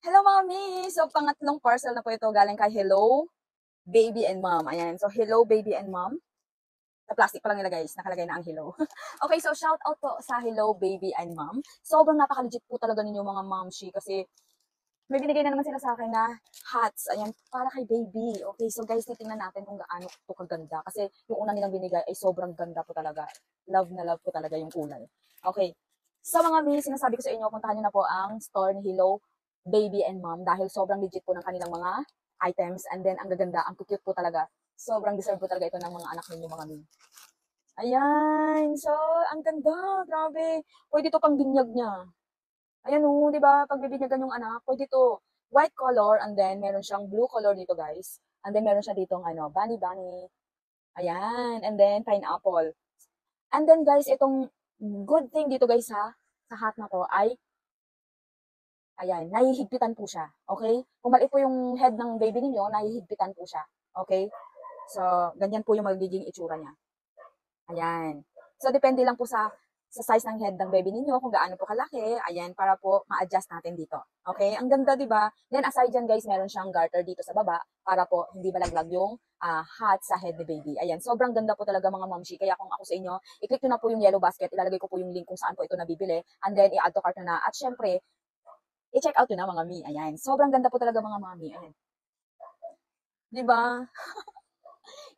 Hello mga mi! So, pangatlong parcel na po ito galing kay Hello, Baby and Mom. Ayan. So, Hello, Baby and Mom. Sa plastic pa lang nila guys, nakalagay na ang hello. Okay, so shout out po sa Hello, Baby and Mom. Sobrang napaka-legit po talaga ninyo mga momshi kasi may binigay na naman sila sa akin na hats. Ayan, para kay baby. Okay, so guys, titingnan natin kung gaano ito kaganda. Kasi yung una nilang binigay ay sobrang ganda po talaga. Love na love po talaga yung kulay. Okay, sa mga mi, sinasabi ko sa inyo, puntahan nyo na po ang store ni Hello, Baby and Mom dahil sobrang legit po ng kanilang mga items. And then, ang gaganda, ang cute po talaga. Sobrang deserve po talaga ito ng mga anak ninyo mga mi. Ayan, so, ang ganda, grabe. Pwede to pang binyag niya. Ayan o, di ba? Pag bibinyagan yung anak, pwede to white color and then meron siyang blue color dito guys. And then meron siya ditong ano, bunny bunny. Ayan, and then pineapple. And then guys, itong good thing dito guys ha, sa hat na to ay, ayan, nahihigpitan po siya. Okay? Kung maliit po yung head ng baby ninyo, nahihigpitan po siya. Okay? So, ganyan po yung magiging itsura niya. Ayan. So, depende lang po sa size ng head ng baby ninyo, kung gaano po kalaki, ayan, para po ma-adjust natin dito. Okay? Ang ganda, di ba? Then, aside dyan, guys, meron siyang garter dito sa baba para po hindi balaglag yung hat sa head ni baby. Ayan, sobrang ganda po talaga mga momshi. Kaya kung ako sa inyo, i-click nyo na po yung yellow basket, ilalagay ko po yung link kung saan po ito nabibili, and then i-add to cart na. At syempre, i-check out nyo na mga mi. Ayan, sobrang ganda po talaga mga mami. Ayan. Di ba?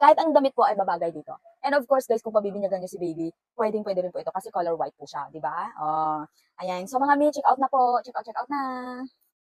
Kahit ang damit po ay babagay dito. And of course, guys, kung pabibinyagan nyo si baby, pwedeng-pwede rin po ito kasi color white po siya, di ba? Oh, ayan. So mga mi, check out na po. Check out na.